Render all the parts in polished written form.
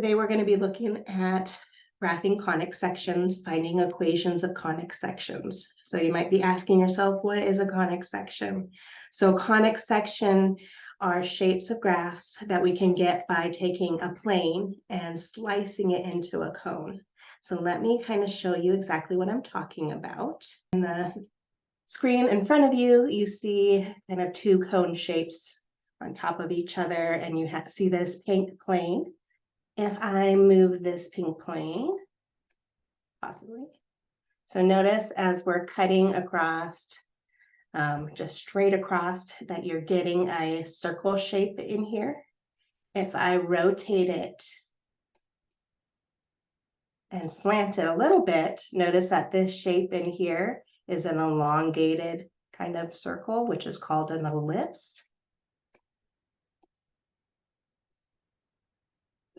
Today we're going to be looking at graphing conic sections, finding equations of conic sections. So you might be asking yourself, what is a conic section? So conic section are shapes of graphs that we can get by taking a plane and slicing it into a cone. So let me kind of show you exactly what I'm talking about. In the screen in front of you, you see kind of two cone shapes on top of each other, and you see this pink plane. If I move this pink plane, possibly. So notice as we're cutting across, just straight across, that you're getting a circle shape in here. If I rotate it and slant it a little bit, notice that this shape in here is an elongated kind of circle, which is called an ellipse.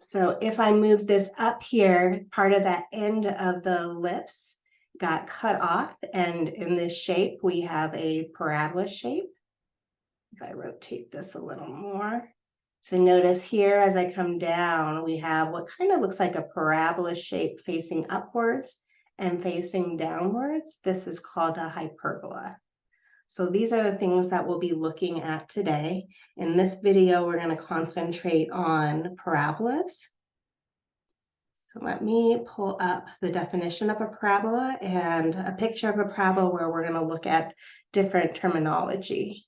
So if I move this up here, part of that end of the ellipse got cut off, and in this shape we have a parabola shape. If I rotate this a little more, so notice here as I come down, we have what kind of looks like a parabola shape facing upwards and facing downwards. This is called a hyperbola. So these are the things that we'll be looking at today. In this video, we're going to concentrate on parabolas. So let me pull up the definition of a parabola and a picture of a parabola where we're going to look at different terminology.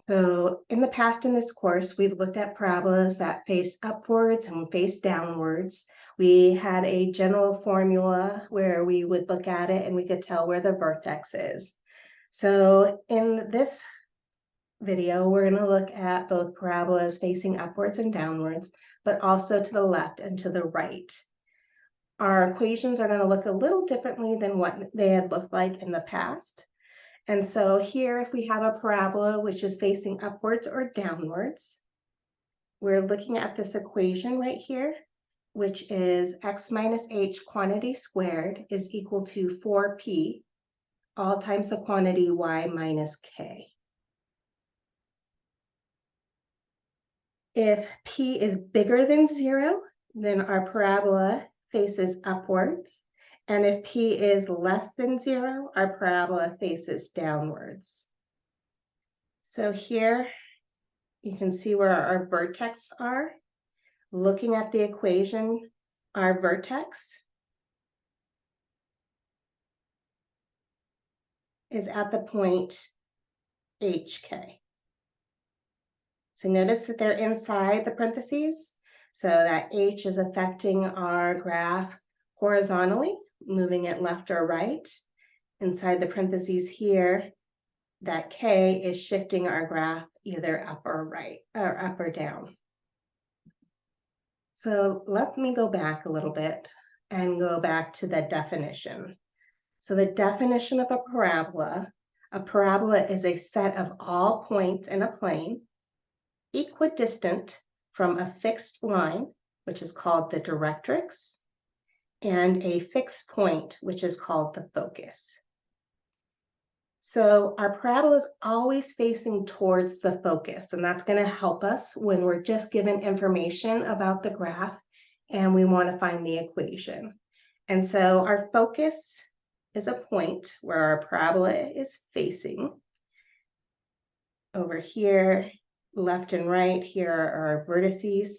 So in the past in this course, we've looked at parabolas that face upwards and face downwards. We had a general formula where we would look at it and we could tell where the vertex is. So in this video, we're going to look at both parabolas facing upwards and downwards, but also to the left and to the right. Our equations are going to look a little differently than what they had looked like in the past. And so here, if we have a parabola which is facing upwards or downwards, we're looking at this equation right here, which is x minus h quantity squared is equal to 4p, all times the quantity y minus k. If p is bigger than 0, then our parabola faces upwards. And if p is less than 0, our parabola faces downwards. So here you can see where our vertex are. Looking at the equation, our vertex is at the point hk. So notice that they're inside the parentheses, so that h is affecting our graph horizontally, moving it left or right. Inside the parentheses here, that k is shifting our graph either up or right, or up or down. So let me go back a little bit and go back to the definition. So the definition of a parabola is a set of all points in a plane equidistant from a fixed line, which is called the directrix, and a fixed point, which is called the focus. So our parabola is always facing towards the focus, and that's going to help us when we're just given information about the graph and we want to find the equation. And so our focus is a point where our parabola is facing. Over here, left and right, here are our vertices.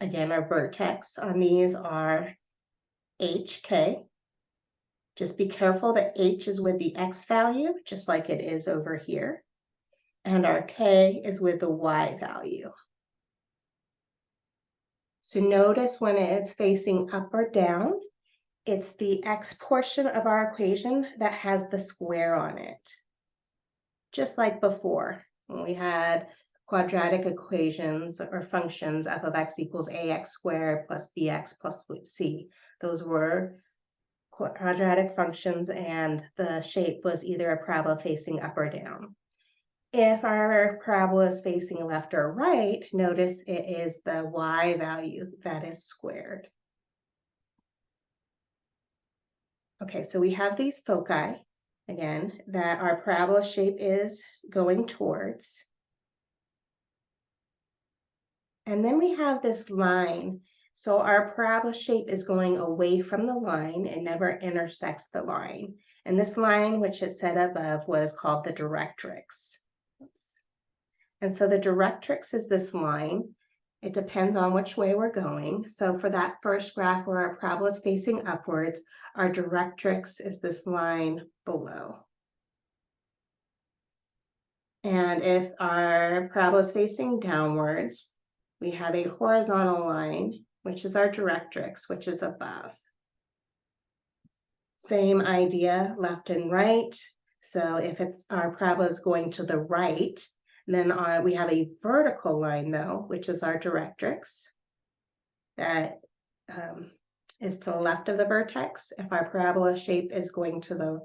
Again, our vertex on these are hk. Just be careful that h is with the x value, just like it is over here. And our k is with the y value. So notice when it's facing up or down, it's the x portion of our equation that has the square on it. Just like before, when we had quadratic equations or functions, f of x equals ax squared plus bx plus c. Those were quadratic functions, and the shape was either a parabola facing up or down. If our parabola is facing left or right, notice it is the y value that is squared. Okay, so we have these foci, again, that our parabola shape is going towards. And then we have this line. So our parabola shape is going away from the line. It never intersects the line. And this line, which is said above, was called the directrix. Oops. And so the directrix is this line. It depends on which way we're going. So for that first graph where our parabola is facing upwards, our directrix is this line below. And if our parabola is facing downwards, we have a horizontal line, which is our directrix, which is above. Same idea, left and right. So if it's our parabola is going to the right, then we have a vertical line though, which is our directrix. That is to the left of the vertex. If our parabola shape is going to the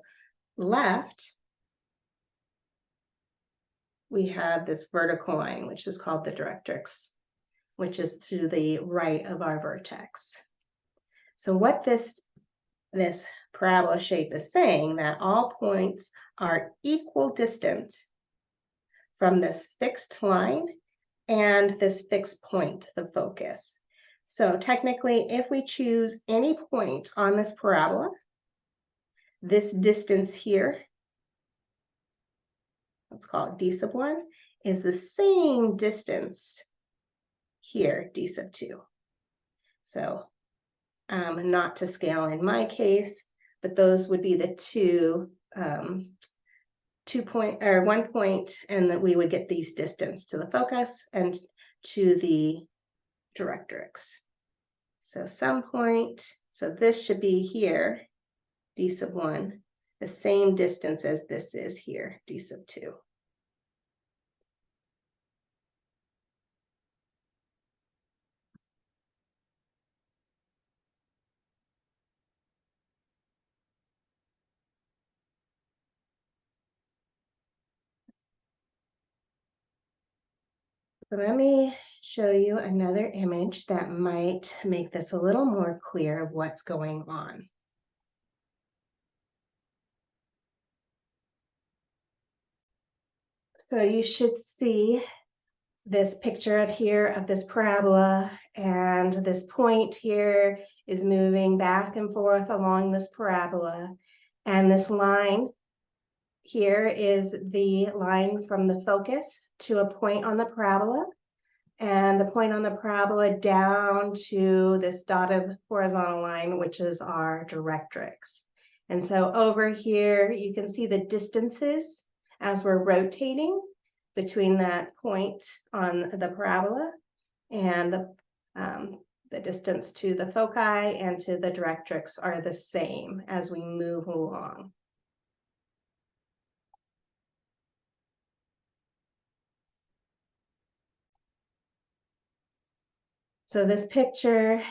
left, we have this vertical line, which is called the directrix, which is to the right of our vertex. So what this parabola shape is saying, that all points are equal distance from this fixed line and this fixed point, the focus. So technically, if we choose any point on this parabola, this distance here, let's call it d sub 1, is the same distance here, d sub 2. So not to scale in my case, but those would be the one point, and that we would get these distance to the focus and to the directrix. So some point, so this should be here, d sub 1, the same distance as this is here, d sub 2. So let me show you another image that might make this a little more clear of what's going on. So you should see this picture of here of this parabola, and this point here is moving back and forth along this parabola, and this line here is the line from the focus to a point on the parabola, and the point on the parabola down to this dotted horizontal line, which is our directrix. And so over here, you can see the distances as we're rotating between that point on the parabola and the distance to the foci and to the directrix are the same as we move along. So this picture,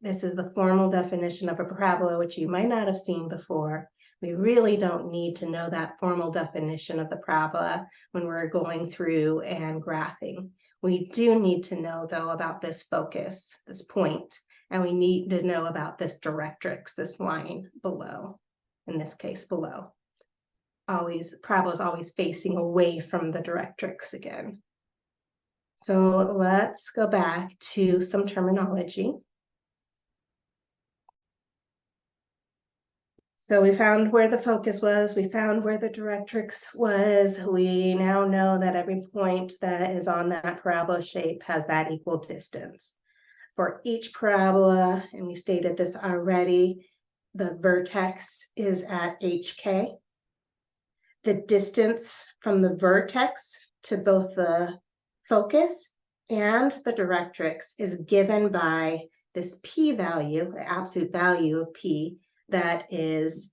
this is the formal definition of a parabola, which you might not have seen before. We really don't need to know that formal definition of the parabola when we're going through and graphing. We do need to know, though, about this focus, this point, and we need to know about this directrix, this line below, in this case below. Parabola is always facing away from the directrix again. So let's go back to some terminology. So we found where the focus was, we found where the directrix was. We now know that every point that is on that parabola shape has that equal distance. For each parabola, and we stated this already, the vertex is at HK. The distance from the vertex to both the focus and the directrix is given by this p-value, the absolute value of p, that is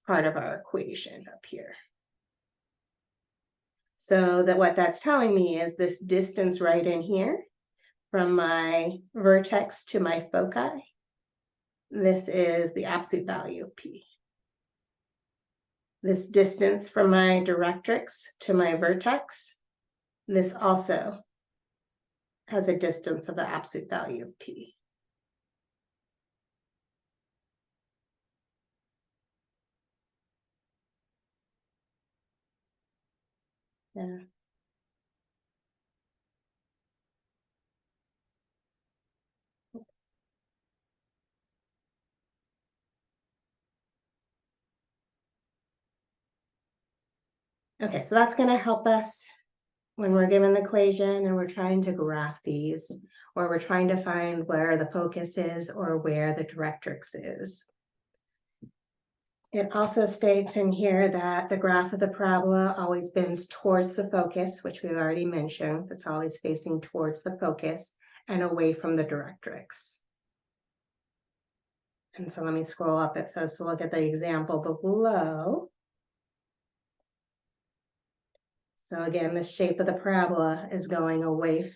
part of our equation up here. So that what that's telling me is this distance right in here from my vertex to my foci, this is the absolute value of p. This distance from my directrix to my vertex, this also has a distance of the absolute value of p. Yeah. Okay, so that's going to help us when we're given the equation and we're trying to graph these, or we're trying to find where the focus is or where the directrix is. It also states in here that the graph of the parabola always bends towards the focus, which we've already mentioned. It's always facing towards the focus and away from the directrix. And so let me scroll up. It says to look at the example below. So again, the shape of the parabola is going away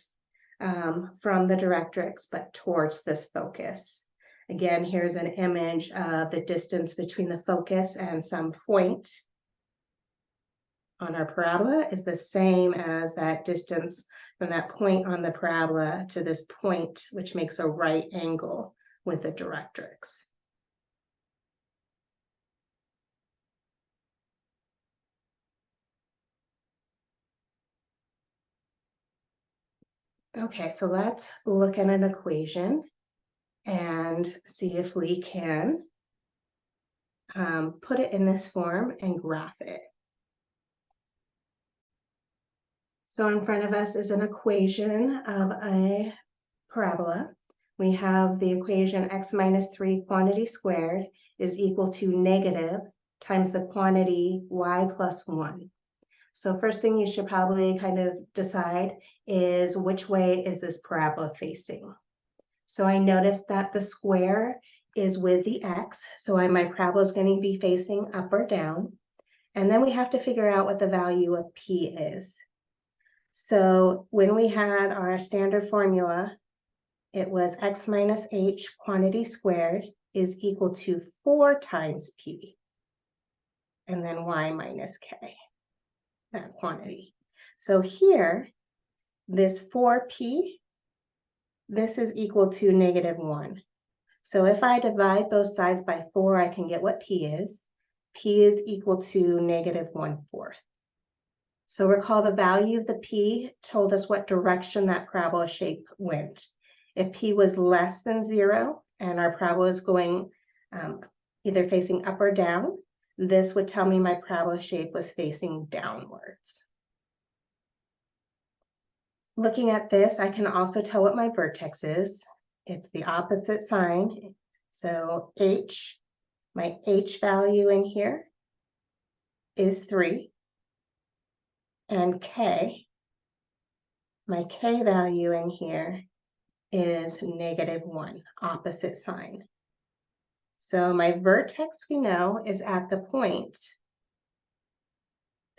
from the directrix, but towards this focus. Again, here's an image of the distance between the focus and some point on our parabola is the same as that distance from that point on the parabola to this point, which makes a right angle with the directrix. Okay, so let's look at an equation and see if we can put it in this form and graph it. So in front of us is an equation of a parabola. We have the equation x minus 3 quantity squared is equal to negative times the quantity y plus 1. So first thing you should probably kind of decide is which way is this parabola facing. So I noticed that the square is with the x, so my parabola is going to be facing up or down. And then we have to figure out what the value of p is. So when we had our standard formula, it was x minus h quantity squared is equal to 4 times p, and then y minus k, that quantity. So here, this 4p, this is equal to negative 1. So if I divide both sides by 4, I can get what p is. P is equal to negative 1/4. So recall the value of the p told us what direction that parabola shape went. If p was less than 0 and our parabola is going either facing up or down, this would tell me my parabola shape was facing downwards. Looking at this, I can also tell what my vertex is. It's the opposite sign. So h, my h value in here is 3. And k, my k value in here is negative 1, opposite sign. So my vertex, we know, is at the point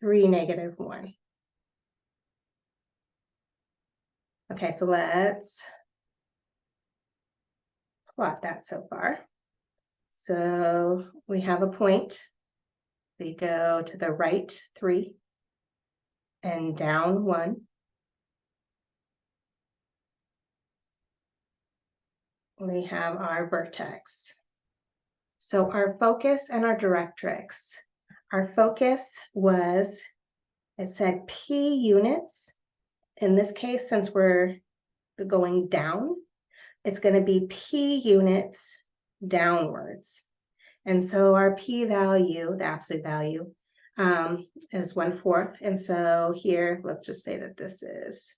3, negative 1. Okay, so let's plot that so far. So we have a point. We go to the right 3 and down 1. We have our vertex. So our focus and our directrix. Our focus was, it said p units. In this case, since we're going down, it's going to be p units downwards. And so our p value, the absolute value, is 1/4. And so here, let's just say that this is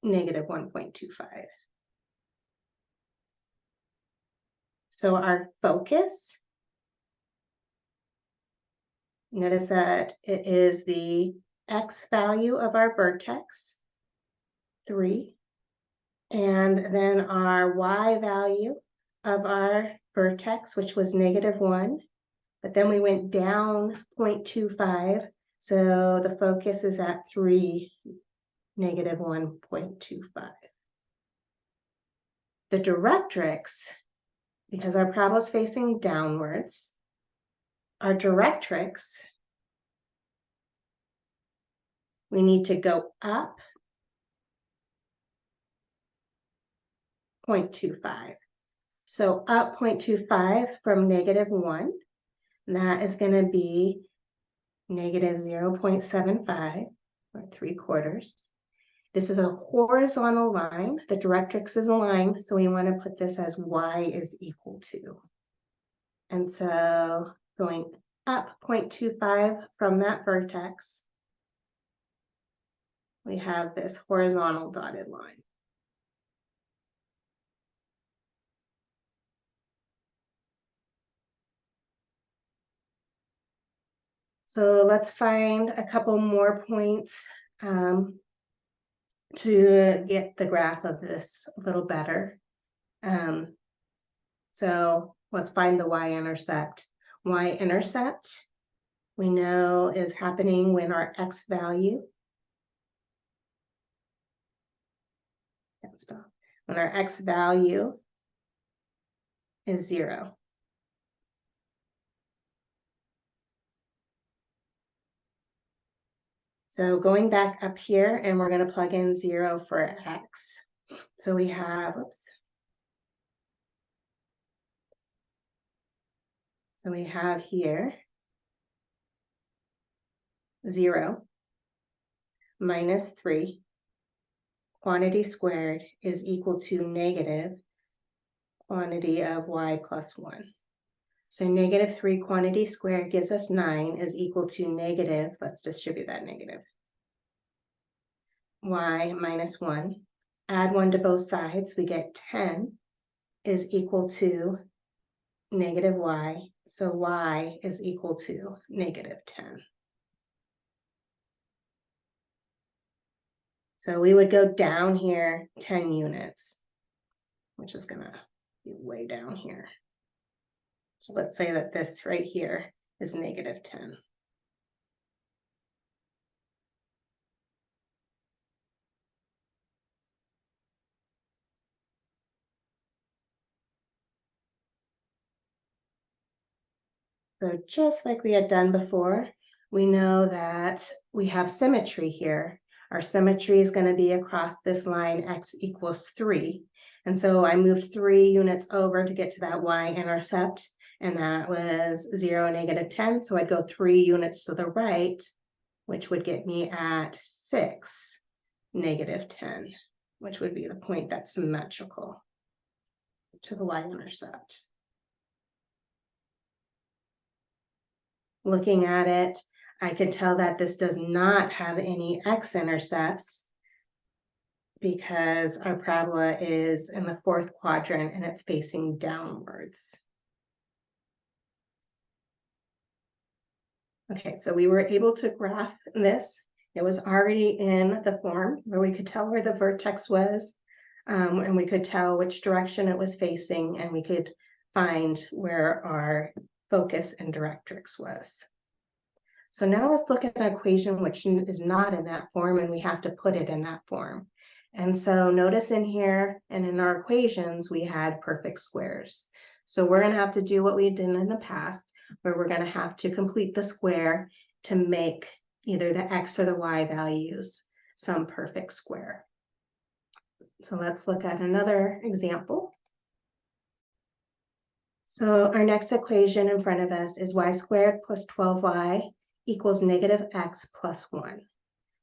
negative 1.25. So our focus, notice that it is the x value of our vertex, 3, and then our y value of our vertex, which was negative 1, but then we went down 0.25, so the focus is at 3, negative 1.25. The directrix, because our parabola is facing downwards, our directrix, we need to go up 0.25. So up 0.25 from negative 1, that is going to be negative 0.75, or 3/4. This is a horizontal line. The directrix is a line, so we want to put this as y is equal to. And so going up 0.25 from that vertex, we have this horizontal dotted line. So let's find a couple more points to get the graph of this a little better. So let's find the y-intercept. Y-intercept, we know, is happening when our x value, when our x value is 0. So going back up here, and we're going to plug in 0 for x. So we have, so we have here 0 minus 3 quantity squared is equal to negative quantity of y plus 1. So negative 3 quantity squared gives us 9 is equal to negative, let's distribute that negative, y minus 1. Add 1 to both sides, we get 10 is equal to negative y. So y is equal to negative 10. So we would go down here 10 units, which is going to be way down here. So let's say that this right here is negative 10. So just like we had done before, we know that we have symmetry here. Our symmetry is going to be across this line x equals 3. And so I moved 3 units over to get to that y-intercept, and that was 0, negative 10. So I'd go 3 units to the right, which would get me at 6, negative 10, which would be the point that's symmetrical to the y-intercept. Looking at it, I could tell that this does not have any x-intercepts because our parabola is in the 4th quadrant and it's facing downwards. Okay, so we were able to graph this. It was already in the form where we could tell where the vertex was, and we could tell which direction it was facing, and we could find where our focus and directrix was. So now let's look at an equation which is not in that form, and we have to put it in that form. And so notice in here and in our equations, we had perfect squares. So we're going to have to do what we did in the past, where we're going to have to complete the square to make either the x or the y values some perfect square. So let's look at another example. So our next equation in front of us is y squared plus 12y equals negative x plus 1.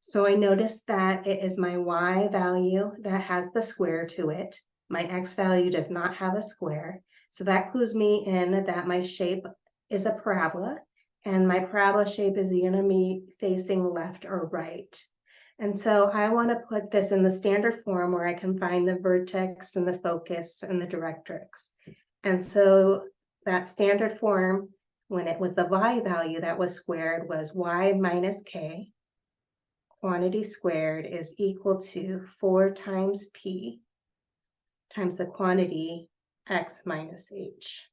So I noticed that it is my y value that has the square to it. My x value does not have a square. So that clues me in that my shape is a parabola, and my parabola shape is going to be facing left or right. And so I want to put this in the standard form where I can find the vertex and the focus and the directrix. And so that standard form, when it was the y value that was squared, was y minus k. Quantity squared is equal to 4 times p times the quantity x minus h.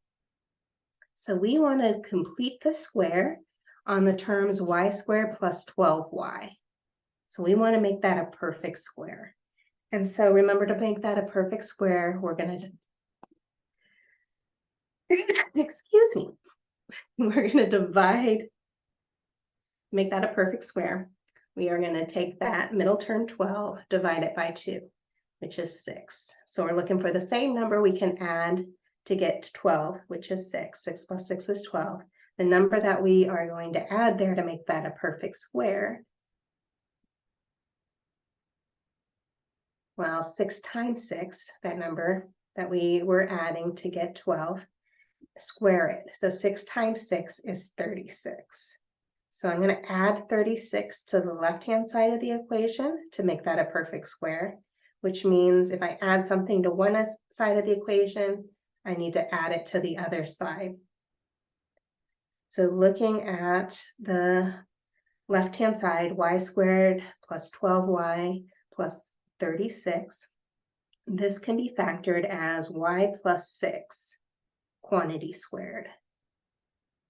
So we want to complete the square on the terms y squared plus 12y. So we want to make that a perfect square. And so remember, to make that a perfect square, we're going to excuse me, we're going to divide, make that a perfect square. We are going to take that middle term 12, divide it by 2, which is 6. So we're looking for the same number we can add to get to 12, which is 6. 6 plus 6 is 12. The number that we are going to add there to make that a perfect square, well, 6 times 6, that number that we were adding to get 12, square it. So 6 times 6 is 36. So I'm going to add 36 to the left-hand side of the equation to make that a perfect square, which means if I add something to one side of the equation, I need to add it to the other side. So looking at the left-hand side, y squared plus 12y plus 36, this can be factored as y plus 6 quantity squared.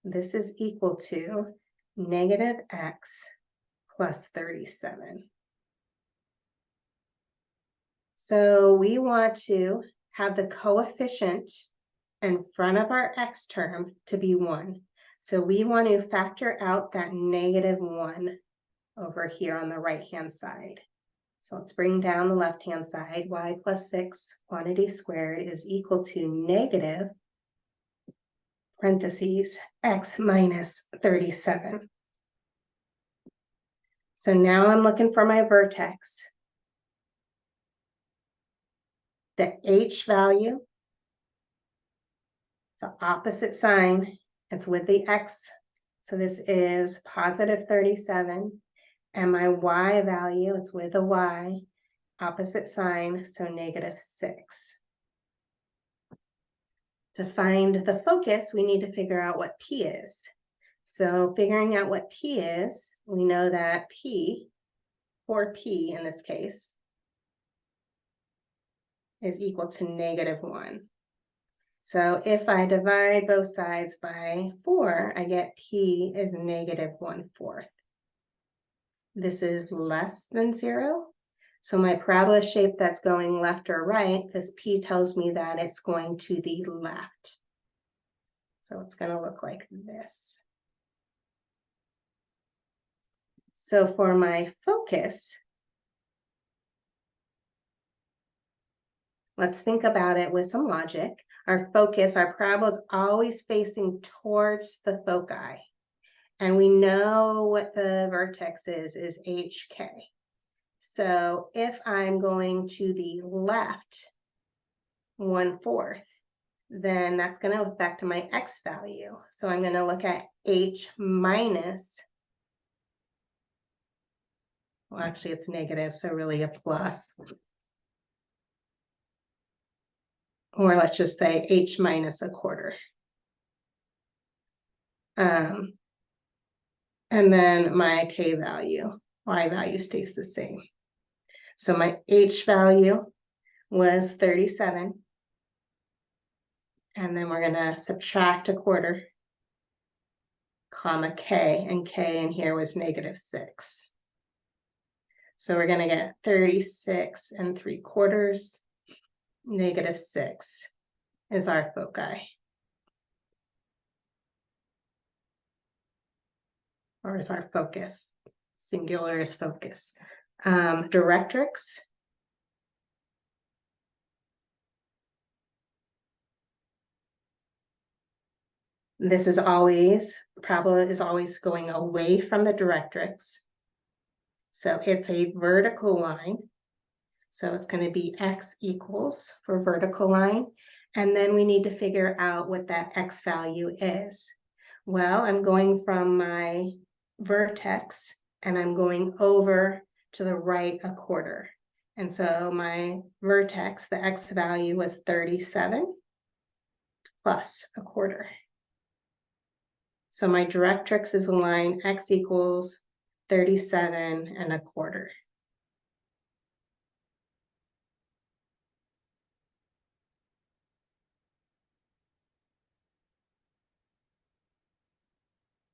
This is equal to negative x plus 37. So we want to have the coefficient in front of our x term to be 1. So we want to factor out that negative 1 over here on the right-hand side. So let's bring down the left-hand side. Y plus 6 quantity squared is equal to negative parentheses x minus 37. So now I'm looking for my vertex. The h value, it's an opposite sign. It's with the x. So this is positive 37. And my y value, it's with a y, opposite sign, so negative 6. To find the focus, we need to figure out what P is. So figuring out what P is, we know that P, or P in this case, is equal to negative 1. So if I divide both sides by 4, I get P is negative 1/4. This is less than 0. So my parabola shape that's going left or right, this P tells me that it's going to the left. So it's going to look like this. So for my focus, let's think about it with some logic. Our focus, our parabola is always facing towards the foci. And we know what the vertex is HK. So if I'm going to the left 1/4, then that's going to affect my x value. So I'm going to look at h minus, well, actually it's negative, so really a plus. Or let's just say h minus 1/4. And then my k value, y value stays the same. So my h value was 37. And then we're going to subtract 1/4, comma k, and k in here was negative 6. So we're going to get 36 3/4, negative 6 is our foci. Or is our focus. Singular is focus. Directrix. This is always, parabola is always going away from the directrix. So it's a vertical line. So it's going to be x equals for vertical line. And then we need to figure out what that x value is. Well, I'm going from my vertex and I'm going over to the right 1/4. And so my vertex, the x value was 37 plus 1/4. So my directrix is a line x equals 37 1/4.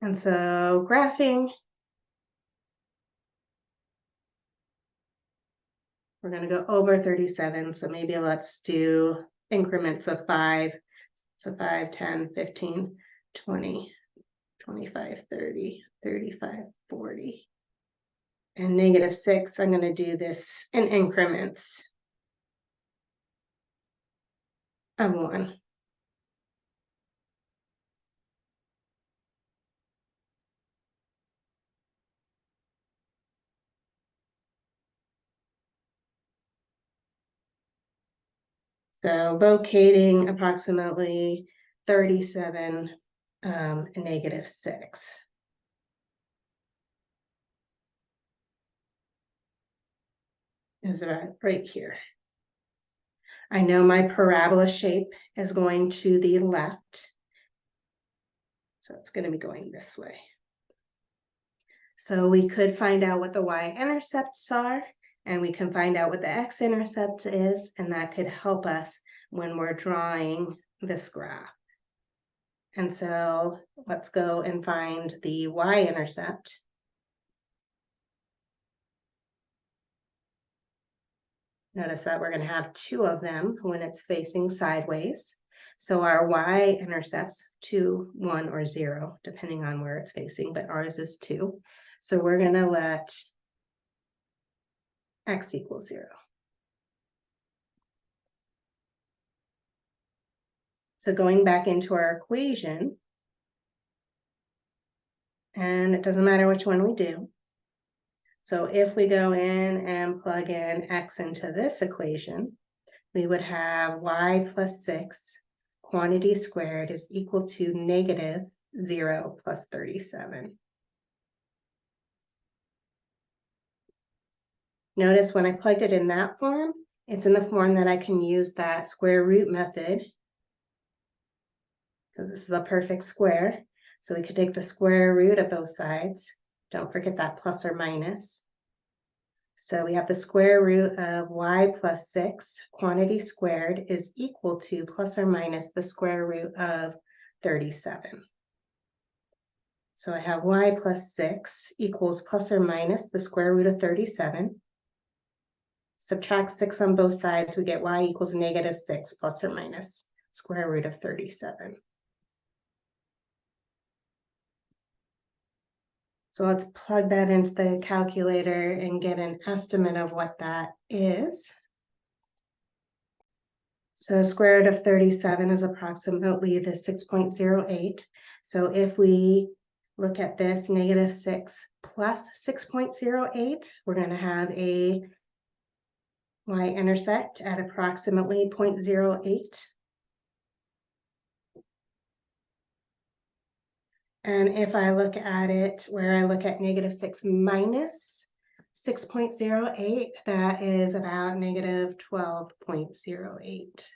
And so graphing, we're going to go over 37. So maybe let's do increments of 5. So 5, 10, 15, 20, 25, 30, 35, 40. And negative 6, I'm going to do this in increments of 1. So locating approximately 37 and -6. Is right here. I know my parabola shape is going to the left, so it's going to be going this way. So we could find out what the y-intercepts are, and we can find out what the x-intercept is, and that could help us when we're drawing this graph. And so let's go and find the y-intercept. Notice that we're going to have two of them when it's facing sideways. So our y-intercepts 2, 1, or 0, depending on where it's facing, but ours is 2. So we're going to let x equal 0. So going back into our equation, and it doesn't matter which one we do. So if we go in and plug in x into this equation, we would have y plus 6 quantity squared is equal to -0 plus 37. Notice when I plugged it in that form, it's in the form that I can use that square root method, because this is a perfect square. So we could take the square root of both sides. Don't forget that plus or minus. So we have the square root of y plus 6 quantity squared is equal to plus or minus the square root of 37. So I have y plus 6 equals plus or minus the square root of 37. Subtract 6 on both sides, we get y equals -6 plus or minus square root of 37. So let's plug that into the calculator and get an estimate of what that is. So square root of 37 is approximately the 6.08. So if we look at this, -6 plus 6.08, we're going to have a y-intercept at approximately 0.08. And if I look at it where I look at -6 minus 6.08, that is about -12.08.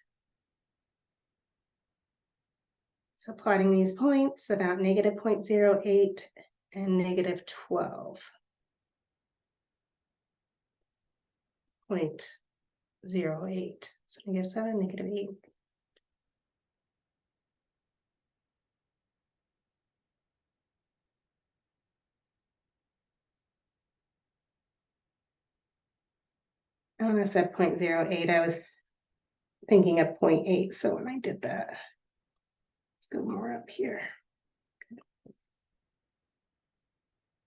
So plotting these points, about -0.08 and -12.08. So -7, -8. When I said 0.08, I was thinking of 0.8. So when I did that, let's go more up here.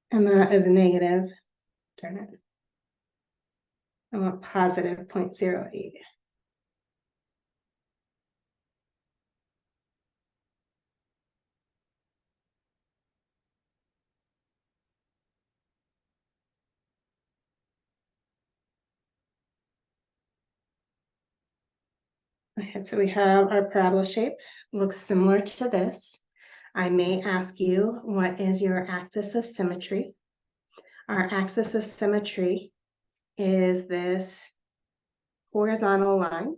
And that is negative, darn it. I want positive 0.08. Okay, so we have our parabola shape, looks similar to this. I may ask you, what is your axis of symmetry? Our axis of symmetry is this horizontal line,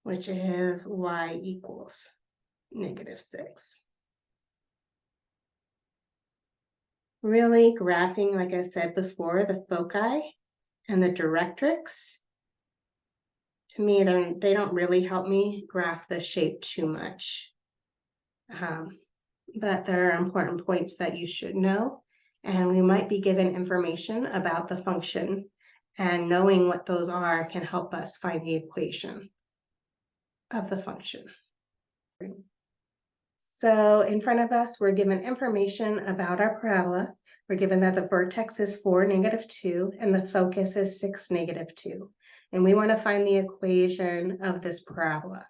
which is y equals -6. Really graphing, like I said before, the foci and the directrix, to me, they don't really help me graph the shape too much. But there are important points that you should know, and we might be given information about the function, and knowing what those are can help us find the equation of the function. So in front of us, we're given information about our parabola. We're given that the vertex is 4, -2, and the focus is 6, -2. And we want to find the equation of this parabola.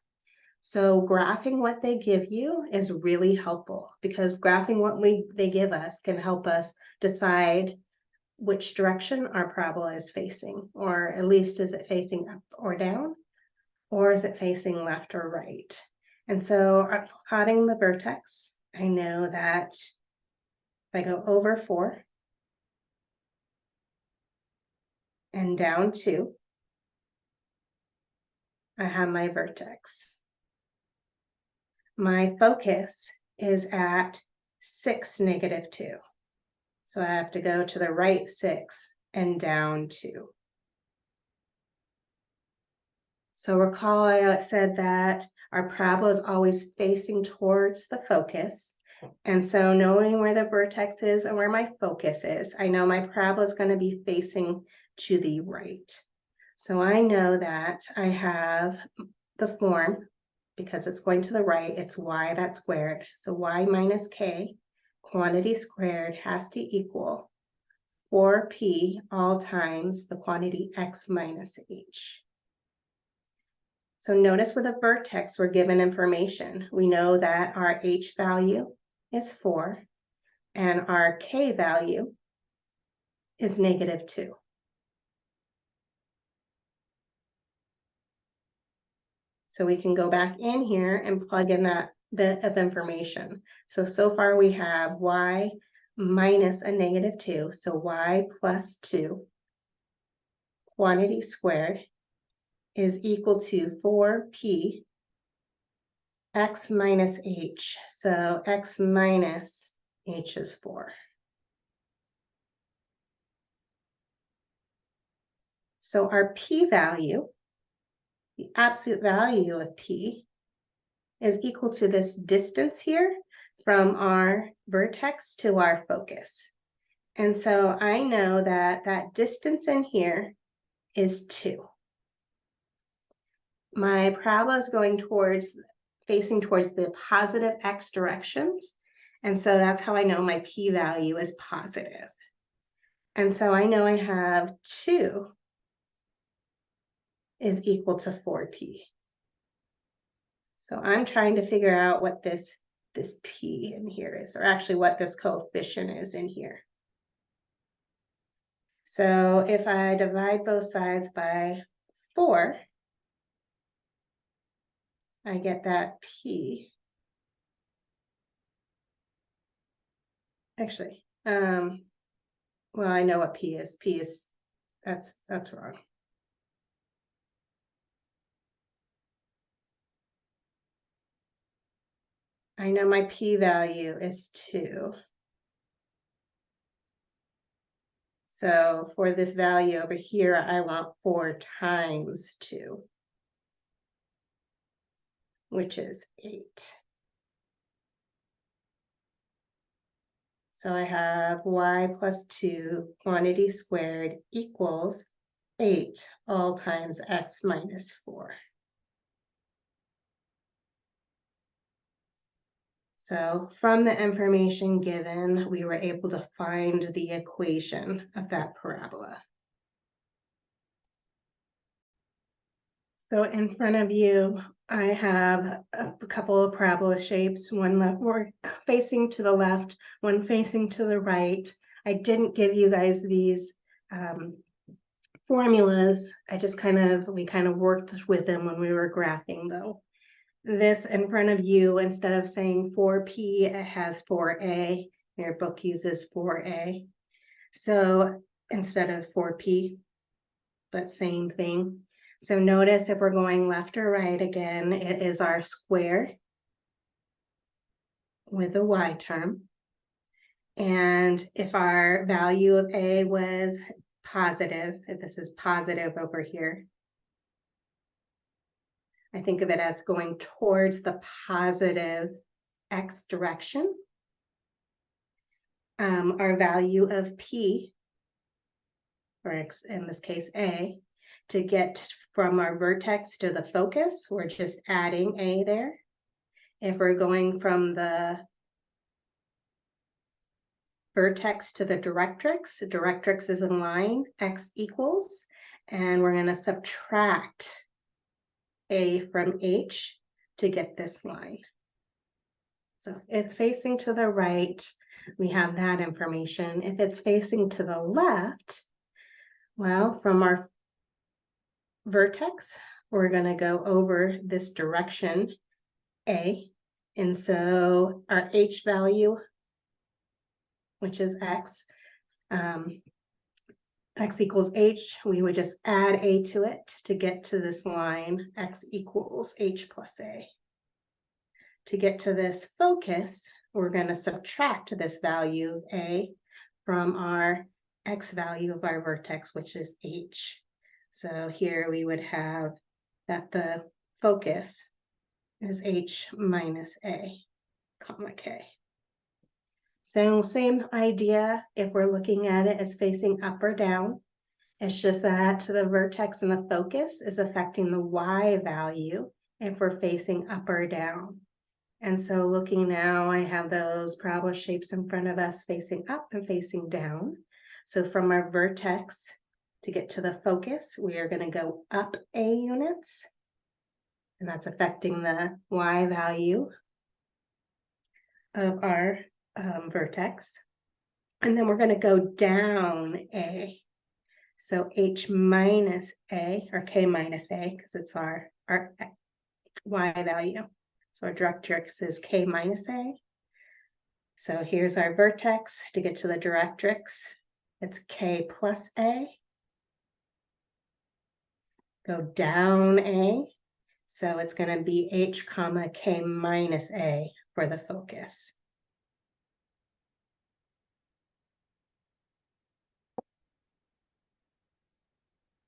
So graphing what they give you is really helpful, because graphing what they give us can help us decide which direction our parabola is facing, or at least is it facing up or down. or is it facing left or right? And so plotting the vertex, I know that if I go over 4 and down 2, I have my vertex. My focus is at 6, -2. So I have to go to the right 6 and down 2. So recall I said that our parabola is always facing towards the focus. And so knowing where the vertex is and where my focus is, I know my parabola is going to be facing to the right. So I know that I have the form, because it's going to the right, it's y that squared. So y minus k, quantity squared, has to equal 4p all times the quantity x minus h. So notice with a vertex, we're given information. We know that our h value is 4 and our k value is -2. So we can go back in here and plug in that bit of information. So far we have y minus a -2, so y plus 2 quantity squared is equal to 4p x minus h. So x minus h is 4. So our p-value, the absolute value of p, is equal to this distance here from our vertex to our focus. And so I know that that distance in here is 2. My parabola is going facing towards the positive x directions. And so that's how I know my p-value is positive. And so I know I have 2 is equal to 4p. So I'm trying to figure out what this p in here is, or actually what this coefficient is in here. So if I divide both sides by 4, I get that p. Actually, well, I know what p is. P is, that's wrong. I know my p-value is 2. So for this value over here, I want 4 times 2, which is 8. So I have y plus 2 quantity squared equals 8 all times x minus 4. So from the information given, we were able to find the equation of that parabola. So in front of you, I have a couple of parabola shapes, one that we're facing to the left, one facing to the right. I didn't give you guys these formulas. We kind of worked with them when we were graphing though. This in front of you, instead of saying 4p, it has 4a. Your book uses 4a. So instead of 4p, but same thing. So notice if we're going left or right again, it is our square with a y term. And if our value of a was positive, if this is positive over here, I think of it as going towards the positive x direction. Our value of p, or x, in this case a, to get from our vertex to the focus, we're just adding a there. If we're going from the vertex to the directrix is in line, x equals, and we're going to subtract a from h to get this line. So it's facing to the right, we have that information. If it's facing to the left, well, from our vertex, we're going to go over this direction A. And so our H value, which is X, X equals H, we would just add A to it to get to this line, X equals H plus A. To get to this focus, we're going to subtract this value A from our X value of our vertex, which is H. So here we would have that the focus is H minus A, comma K. So same idea if we're looking at it as facing up or down. It's just that the vertex and the focus is affecting the Y value if we're facing up or down. And so looking now, I have those parabola shapes in front of us facing up and facing down. So from our vertex to get to the focus, we are going to go up A units. And that's affecting the Y value of our vertex. And then we're going to go down A. So H minus A, or K minus A, because it's our Y value. So our directrix is K minus A. So here's our vertex. To get to the directrix, it's K plus A. Go down A. So it's going to be H comma K minus A for the focus.